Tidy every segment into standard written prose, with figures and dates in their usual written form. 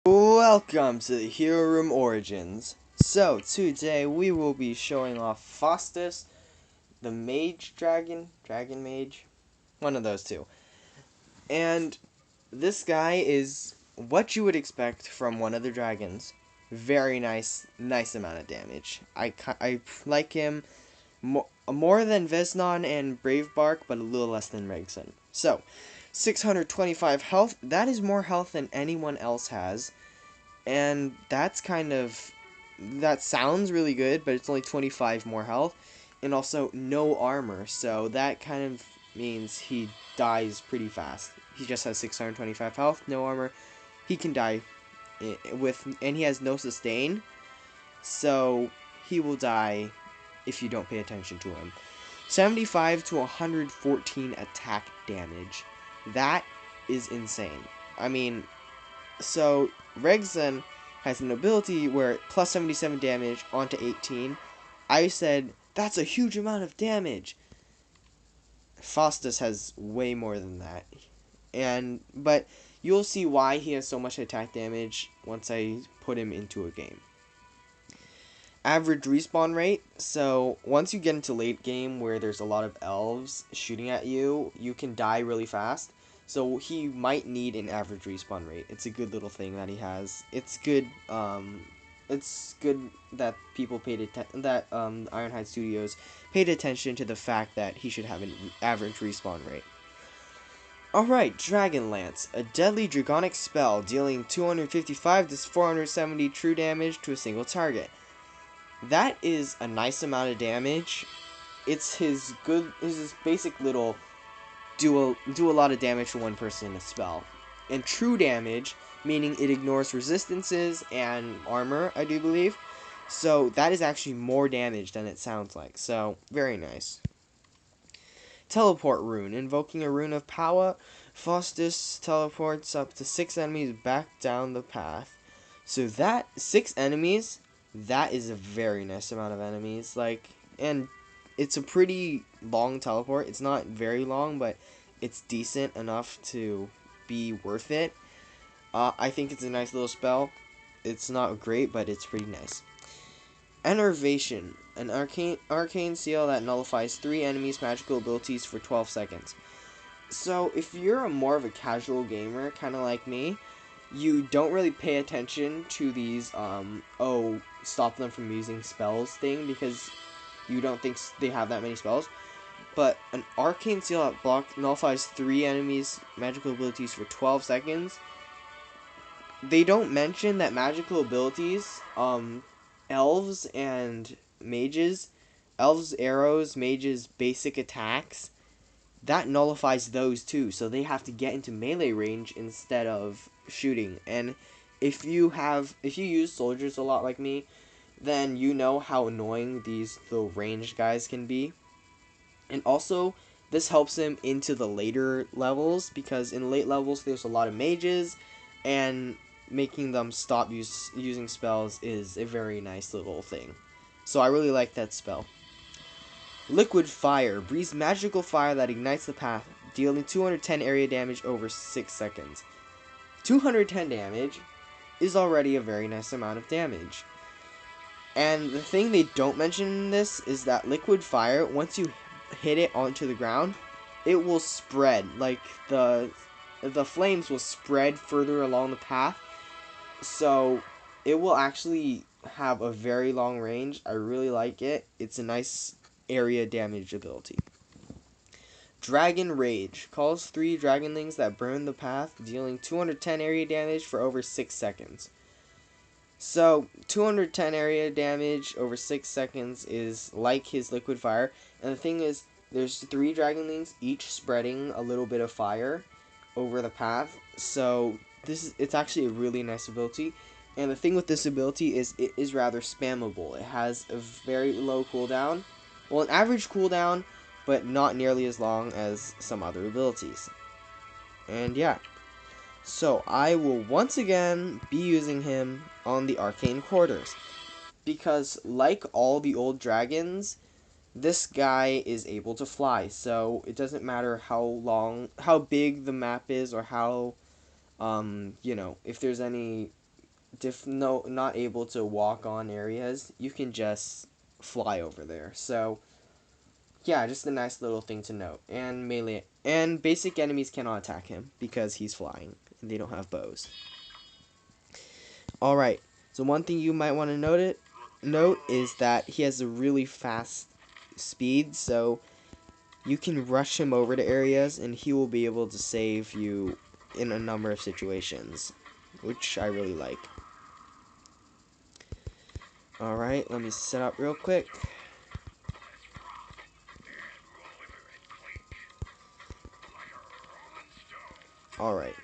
Welcome to the Hero Room Origins. So, today we will be showing off Faustus, the mage dragon mage, one of those two. And this guy is what you would expect from one of the dragons. Very nice amount of damage. I like him more than Vesnon and Bravebark, but a little less than Regson. So, 625 health, that is more health than anyone else has. And that sounds really good, but it's only 25 more health, and also no armor, so that kind of means he dies pretty fast. He just has 625 health, no armor. He can die and he has no sustain, so he will die if you don't pay attention to him. 75 to 114 attack damage. That is insane. I mean, so Regson has an ability where plus 77 damage onto 18. I said, that's a huge amount of damage. Faustus has way more than that. But you'll see why he has so much attack damage once I put him into a game. Average respawn rate. So once you get into late game where there's a lot of elves shooting at you, you can die really fast. So he might need an average respawn rate. It's a good little thing that he has. It's good. It's good that people that Ironhide Studios paid attention to the fact that he should have an average respawn rate. Alright, Dragon Lance, a deadly dragonic spell dealing 255 to 470 true damage to a single target. That is a nice amount of damage. It's his basic little do a lot of damage for one person in a spell. And true damage, meaning it ignores resistances and armor, I do believe. So that is actually more damage than it sounds like. So, very nice. Teleport Rune. Invoking a Rune of Power, Faustus teleports up to 6 enemies back down the path. So that, 6 enemies, that is a very nice amount of enemies. And it's a pretty long teleport. It's not very long, but it's decent enough to be worth it. I think it's a nice little spell. It's not great, but it's pretty nice. Enervation, an arcane seal that nullifies 3 enemies' magical abilities for 12 seconds. So if you're more of a casual gamer, kind of like me, you don't really pay attention to these stop them from using spells thing, because you don't think they have that many spells. But an arcane seal that nullifies 3 enemies' magical abilities for 12 seconds. They don't mention that magical abilities, elves and mages, elves' arrows, mages' basic attacks, that nullifies those too. So they have to get into melee range instead of shooting. And if you use soldiers a lot like me, then you know how annoying these little ranged guys can be. And also, this helps him into the later levels, because in late levels there's a lot of mages, and making them stop using spells is a very nice little thing. So I really like that spell. Liquid Fire. Breathes magical fire that ignites the path, dealing 210 area damage over 6 seconds. 210 damage is already a very nice amount of damage. And the thing they don't mention in this is that Liquid Fire, once you hit it onto the ground, it will spread. Like, the flames will spread further along the path. So, it will actually have a very long range. I really like it. It's a nice area damage ability. Dragon Rage. Calls 3 dragonlings that burn the path, dealing 210 area damage for over 6 seconds. So, 210 area damage over 6 seconds is like his Liquid Fire. And the thing is, there's 3 dragonlings, each spreading a little bit of fire over the path. So, it's actually a really nice ability. And the thing with this ability is it is rather spammable. It has a very low cooldown. Well, an average cooldown, but not nearly as long as some other abilities. And yeah. So, I will once again be using him on the Arcane Quarters. Because, like all the old dragons, this guy is able to fly. So, it doesn't matter how big the map is, or how, if there's any not able to walk on areas, you can just fly over there. So yeah, just a nice little thing to note. And melee and basic enemies cannot attack him because he's flying and they don't have bows. All right. So one thing you might want to note is that he has a really fast speed, so you can rush him over to areas and he will be able to save you in a number of situations, which I really like. Alright, let me set up real quick. Alright.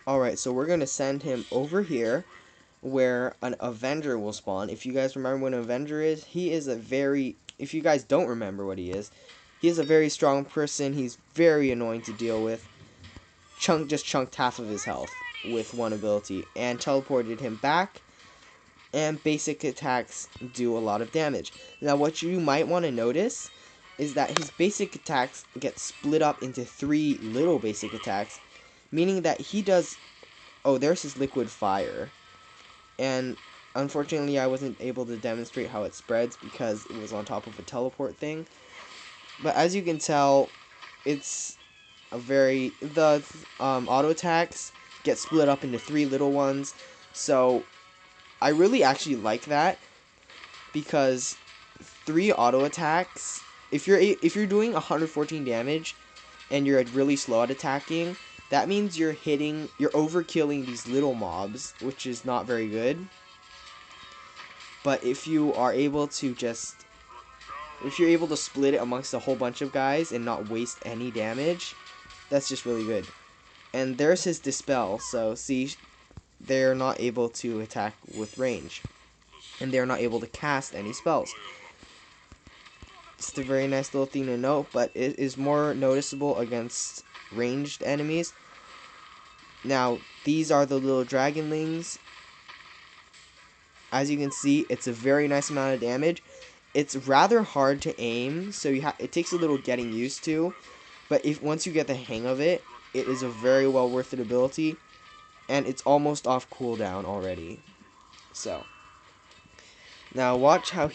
Alright, so we're going to send him over here where an Avenger will spawn. If you guys remember what an Avenger is, he is a very... If you guys don't remember what he is a very strong person. He's very annoying to deal with. Just chunked half of his health with one ability and teleported him back, and basic attacks do a lot of damage. Now what you might want to notice is that his basic attacks get split up into 3 little basic attacks, meaning that he does... Oh, there's his liquid fire. And unfortunately I wasn't able to demonstrate how it spreads because it was on top of a teleport thing. But as you can tell, it's a very... The auto attacks get split up into 3 little ones. So I really actually like that, because 3 auto attacks, if you're doing 114 damage and you're really slow at attacking, that means you're overkilling these little mobs, which is not very good. But if you are able to split it amongst a whole bunch of guys and not waste any damage, that's just really good. And there's his dispel, so see, they're not able to attack with range, and they're not able to cast any spells. It's a very nice little thing to note, but it is more noticeable against ranged enemies. Now, these are the little dragonlings. As you can see, it's a very nice amount of damage. It's rather hard to aim, so it takes a little getting used to, but once you get the hang of it, it is a very well worth it ability, and it's almost off cooldown already. So now watch how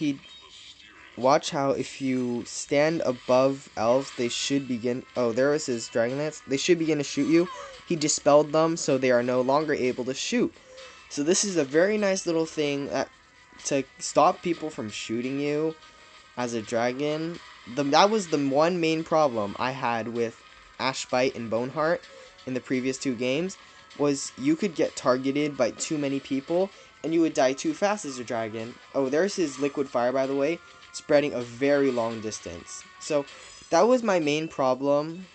if you stand above elves, they should begin... Oh, there is his dragon lance. They should begin to shoot you. He dispelled them, so they are no longer able to shoot. So this is a very nice little thing to stop people from shooting you as a dragon. That was the one main problem I had with Ashbite and Boneheart in the previous 2 games, was you could get targeted by too many people and you would die too fast as a dragon. Oh, there's his liquid fire, by the way, spreading a very long distance. So that was my main problem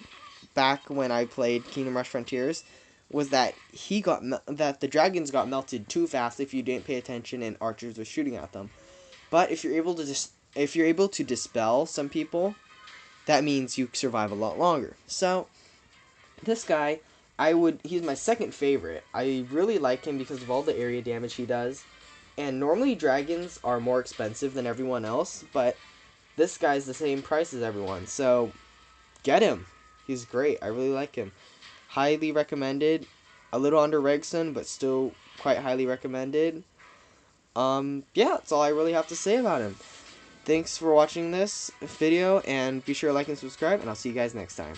back when I played Kingdom Rush Frontiers, was that the dragons got melted too fast if you didn't pay attention and archers were shooting at them. But if you're able to dispel some people, that means you survive a lot longer. So this guy, he's my second favorite. I really like him because of all the area damage he does. And normally dragons are more expensive than everyone else, but this guy's the same price as everyone. So get him. He's great. I really like him. Highly recommended. A little under Regson, but still quite highly recommended. Yeah, that's all I really have to say about him. Thanks for watching this video, and be sure to like and subscribe, and I'll see you guys next time.